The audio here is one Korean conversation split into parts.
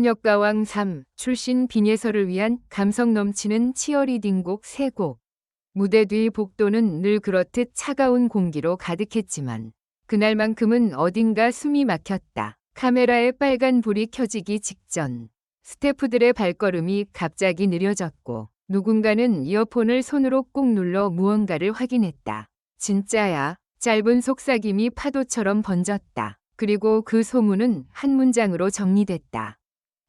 현역가왕 3 출신 빈예서를 위한 감성 넘치는 치어리딩곡 3곡. 무대 뒤 복도는 늘 그렇듯 차가운 공기로 가득했지만 그날만큼은 어딘가 숨이 막혔다. 카메라에 빨간 불이 켜지기 직전 스태프들의 발걸음이 갑자기 느려졌고 누군가는 이어폰을 손으로 꾹 눌러 무언가를 확인했다. 진짜야. 짧은 속삭임이 파도처럼 번졌다. 그리고 그 소문은 한 문장으로 정리됐다.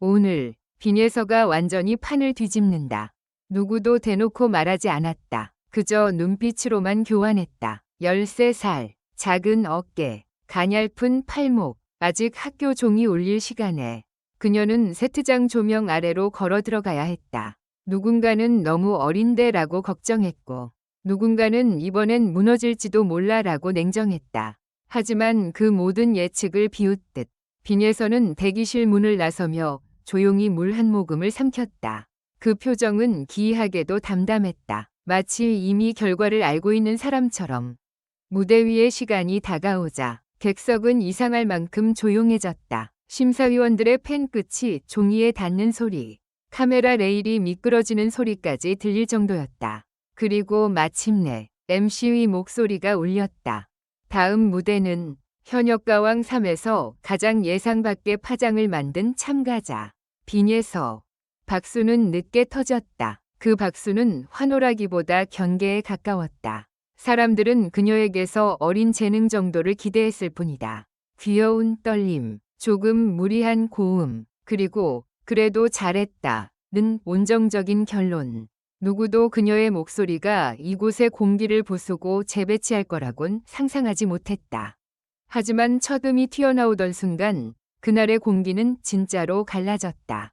오늘 빈예서가 완전히 판을 뒤집는다. 누구도 대놓고 말하지 않았다. 그저 눈빛으로만 교환했다. 13살, 작은 어깨, 가냘픈 팔목, 아직 학교 종이 울릴 시간에 그녀는 세트장 조명 아래로 걸어 들어가야 했다. 누군가는 너무 어린데라고 걱정했고 누군가는 이번엔 무너질지도 몰라라고 냉정했다. 하지만 그 모든 예측을 비웃듯 빈예서는 대기실 문을 나서며 조용히 물 한 모금을 삼켰다. 그 표정은 기이하게도 담담했다. 마치 이미 결과를 알고 있는 사람처럼. 무대 위의 시간이 다가오자 객석은 이상할 만큼 조용해졌다. 심사위원들의 펜끝이 종이에 닿는 소리, 카메라 레일이 미끄러지는 소리까지 들릴 정도였다. 그리고 마침내 MC의 목소리가 울렸다. 다음 무대는 현역가왕 3에서 가장 예상 밖의 파장을 만든 참가자 빈예서. 박수는 늦게 터졌다. 그 박수는 환호라기보다 경계에 가까웠다. 사람들은 그녀에게서 어린 재능 정도를 기대했을 뿐이다. 귀여운 떨림, 조금 무리한 고음, 그리고 그래도 잘했다는 온정적인 결론. 누구도 그녀의 목소리가 이곳의 공기를 부수고 재배치할 거라곤 상상하지 못했다. 하지만 첫 음이 튀어나오던 순간 그날의 공기는 진짜로 갈라졌다.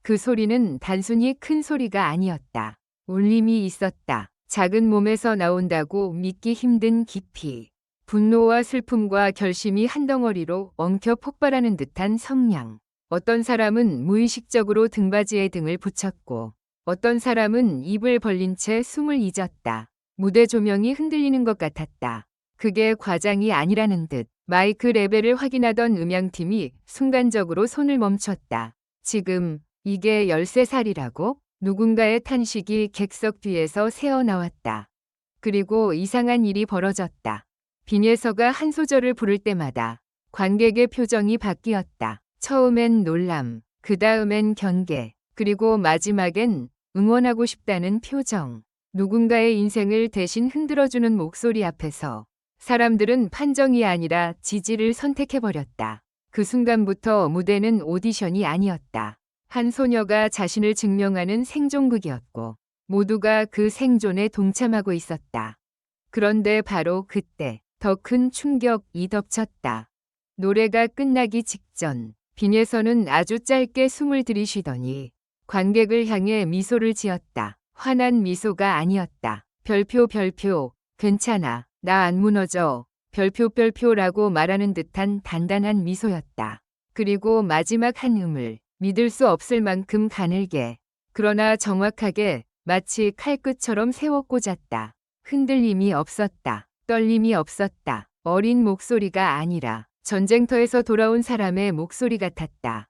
그 소리는 단순히 큰 소리가 아니었다. 울림이 있었다. 작은 몸에서 나온다고 믿기 힘든 깊이. 분노와 슬픔과 결심이 한 덩어리로 엉켜 폭발하는 듯한 성량. 어떤 사람은 무의식적으로 등받이에 등을 붙였고 어떤 사람은 입을 벌린 채 숨을 잊었다. 무대 조명이 흔들리는 것 같았다. 그게 과장이 아니라는 듯 마이크 레벨을 확인하던 음향팀이 순간적으로 손을 멈췄다. 지금 이게 13살이라고? 누군가의 탄식이 객석 뒤에서 새어나왔다. 그리고 이상한 일이 벌어졌다. 빈예서가 한 소절을 부를 때마다 관객의 표정이 바뀌었다. 처음엔 놀람, 그 다음엔 경계, 그리고 마지막엔 응원하고 싶다는 표정. 누군가의 인생을 대신 흔들어주는 목소리 앞에서 사람들은 판정이 아니라 지지를 선택해버렸다. 그 순간부터 무대는 오디션이 아니었다. 한 소녀가 자신을 증명하는 생존극이었고 모두가 그 생존에 동참하고 있었다. 그런데 바로 그때 더 큰 충격이 덮쳤다. 노래가 끝나기 직전 빈예서는 아주 짧게 숨을 들이쉬더니 관객을 향해 미소를 지었다. 화난 미소가 아니었다. 별표 별표, 괜찮아, 나 안 무너져, 별표 별표라고 말하는 듯한 단단한 미소였다. 그리고 마지막 한 음을 믿을 수 없을 만큼 가늘게, 그러나 정확하게 마치 칼끝처럼 세워 꽂았다. 흔들림이 없었다. 떨림이 없었다. 어린 목소리가 아니라 전쟁터에서 돌아온 사람의 목소리 같았다.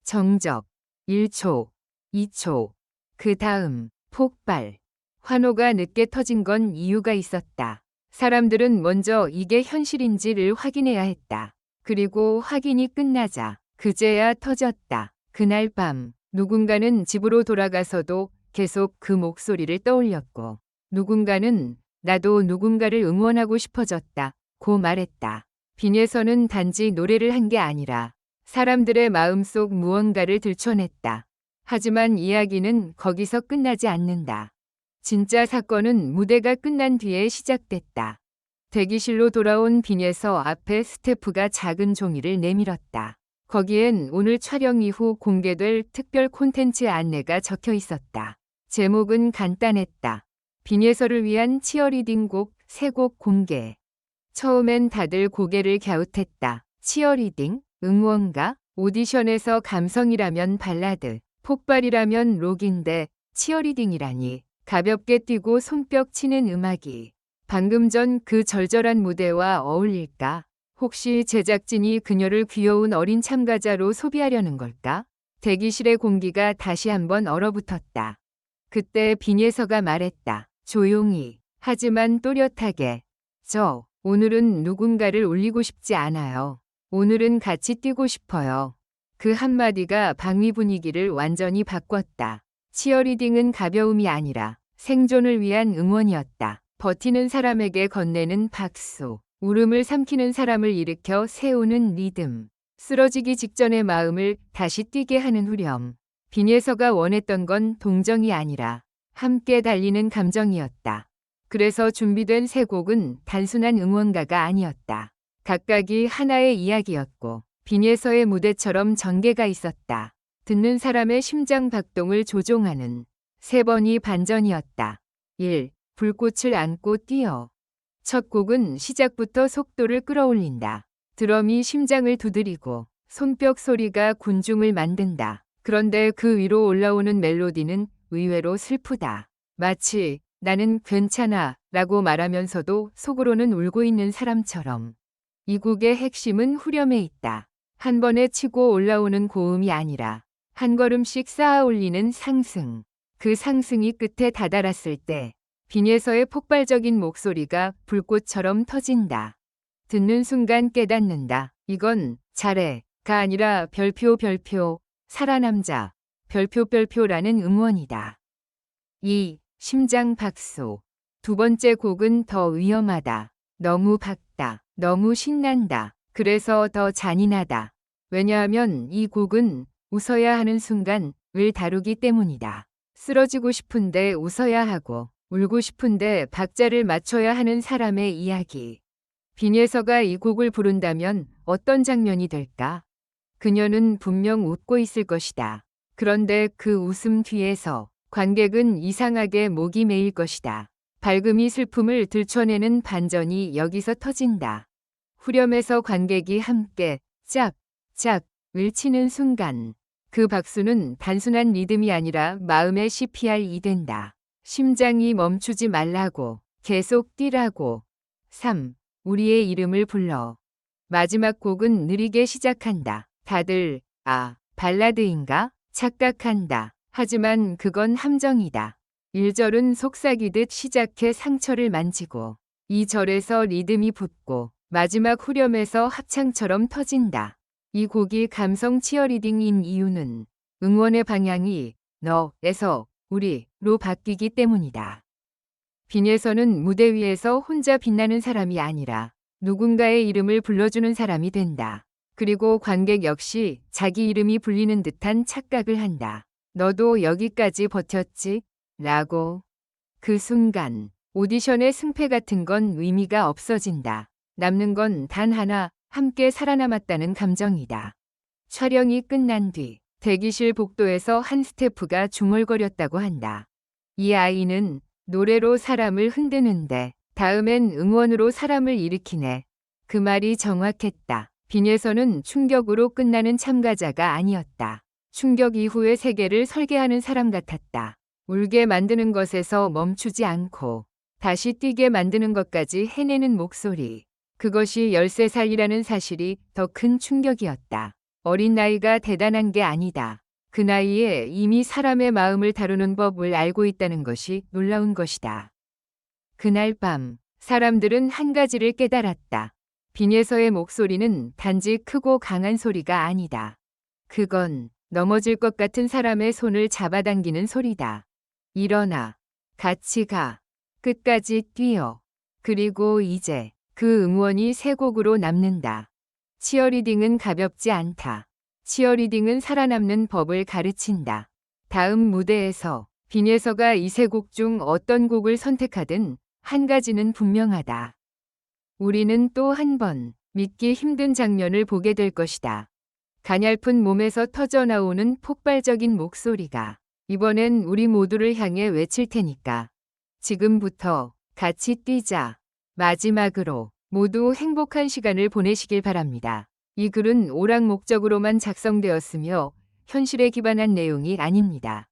정적. 1초, 2초. 그 다음 폭발. 환호가 늦게 터진 건 이유가 있었다. 사람들은 먼저 이게 현실인지를 확인해야 했다. 그리고 확인이 끝나자 그제야 터졌다. 그날 밤 누군가는 집으로 돌아가서도 계속 그 목소리를 떠올렸고 누군가는 나도 누군가를 응원하고 싶어졌다고 말했다. 빈예서는 단지 노래를 한 게 아니라 사람들의 마음속 무언가를 들춰냈다. 하지만 이야기는 거기서 끝나지 않는다. 진짜 사건은 무대가 끝난 뒤에 시작됐다. 대기실로 돌아온 빈예서 앞에 스태프가 작은 종이를 내밀었다. 거기엔 오늘 촬영 이후 공개될 특별 콘텐츠 안내가 적혀 있었다. 제목은 간단했다. 빈예서를 위한 치어리딩 곡 3곡 공개. 처음엔 다들 고개를 갸웃했다. 치어리딩? 응원가? 오디션에서 감성이라면 발라드, 폭발이라면 록인데 치어리딩이라니. 가볍게 뛰고 손뼉 치는 음악이 방금 전 그 절절한 무대와 어울릴까? 혹시 제작진이 그녀를 귀여운 어린 참가자로 소비하려는 걸까? 대기실의 공기가 다시 한번 얼어붙었다. 그때 빈예서가 말했다. 조용히, 하지만 또렷하게. 오늘은 누군가를 울리고 싶지 않아요. 오늘은 같이 뛰고 싶어요. 그 한마디가 방위 분위기를 완전히 바꿨다. 치어리딩은 가벼움이 아니라 생존을 위한 응원이었다. 버티는 사람에게 건네는 박수, 울음을 삼키는 사람을 일으켜 세우는 리듬, 쓰러지기 직전의 마음을 다시 뛰게 하는 후렴. 빈예서가 원했던 건 동정이 아니라 함께 달리는 감정이었다. 그래서 준비된 세 곡은 단순한 응원가가 아니었다. 각각이 하나의 이야기였고 빈예서의 무대처럼 전개가 있었다. 듣는 사람의 심장 박동을 조종하는 세 번이 반전이었다. 1. 불꽃을 안고 뛰어. 첫 곡은 시작부터 속도를 끌어올린다. 드럼이 심장을 두드리고 손뼉 소리가 군중을 만든다. 그런데 그 위로 올라오는 멜로디는 의외로 슬프다. 마치 나는 괜찮아 라고 말하면서도 속으로는 울고 있는 사람처럼. 이 곡의 핵심은 후렴에 있다. 한 번에 치고 올라오는 고음이 아니라 한 걸음씩 쌓아 올리는 상승. 그 상승이 끝에 다다랐을 때 빈예서의 폭발적인 목소리가 불꽃처럼 터진다. 듣는 순간 깨닫는다. 이건 잘해가 아니라 별표 살아남자 별표라는 응원이다. 2. 심장 박수. 두 번째 곡은 더 위험하다. 너무 밝다. 너무 신난다. 그래서 더 잔인하다. 왜냐하면 이 곡은 웃어야 하는 순간을 다루기 때문이다. 쓰러지고 싶은데 웃어야 하고 울고 싶은데 박자를 맞춰야 하는 사람의 이야기. 빈예서가 이 곡을 부른다면 어떤 장면이 될까? 그녀는 분명 웃고 있을 것이다. 그런데 그 웃음 뒤에서 관객은 이상하게 목이 메일 것이다. 밝음이 슬픔을 들춰내는 반전이 여기서 터진다. 후렴에서 관객이 함께 짝을 치는 순간 그 박수는 단순한 리듬이 아니라 마음의 CPR이 된다. 심장이 멈추지 말라고, 계속 뛰라고. 3. 우리의 이름을 불러. 마지막 곡은 느리게 시작한다. 다들 발라드인가? 착각한다. 하지만 그건 함정이다. 1절은 속삭이듯 시작해 상처를 만지고 2절에서 리듬이 붙고 마지막 후렴에서 합창처럼 터진다. 이 곡이 감성 치어리딩인 이유는 응원의 방향이 너에서 우리로 바뀌기 때문이다. 빈예서는 무대 위에서 혼자 빛나는 사람이 아니라 누군가의 이름을 불러주는 사람이 된다. 그리고 관객 역시 자기 이름이 불리는 듯한 착각을 한다. 너도 여기까지 버텼지? 라고. 그 순간 오디션의 승패 같은 건 의미가 없어진다. 남는 건 단 하나, 함께 살아남았다는 감정이다. 촬영이 끝난 뒤 대기실 복도에서 한 스태프가 중얼거렸다고 한다. 이 아이는 노래로 사람을 흔드는데 다음엔 응원으로 사람을 일으키네. 그 말이 정확했다. 빈예서는 충격으로 끝나는 참가자가 아니었다. 충격 이후의 세계를 설계하는 사람 같았다. 울게 만드는 것에서 멈추지 않고 다시 뛰게 만드는 것까지 해내는 목소리. 그것이 13살이라는 사실이 더 큰 충격이었다. 어린 나이가 대단한 게 아니다. 그 나이에 이미 사람의 마음을 다루는 법을 알고 있다는 것이 놀라운 것이다. 그날 밤 사람들은 한 가지를 깨달았다. 빈예서의 목소리는 단지 크고 강한 소리가 아니다. 그건 넘어질 것 같은 사람의 손을 잡아당기는 소리다. 일어나, 같이 가, 끝까지 뛰어. 그리고 이제 그 응원이 세 곡으로 남는다. 치어리딩은 가볍지 않다. 치어리딩은 살아남는 법을 가르친다. 다음 무대에서 빈예서가 이 세 곡 중 어떤 곡을 선택하든 한 가지는 분명하다. 우리는 또 한 번 믿기 힘든 장면을 보게 될 것이다. 가냘픈 몸에서 터져나오는 폭발적인 목소리가 이번엔 우리 모두를 향해 외칠 테니까. 지금부터 같이 뛰자. 마지막으로 모두 행복한 시간을 보내시길 바랍니다. 이 글은 오락 목적으로만 작성되었으며 현실에 기반한 내용이 아닙니다.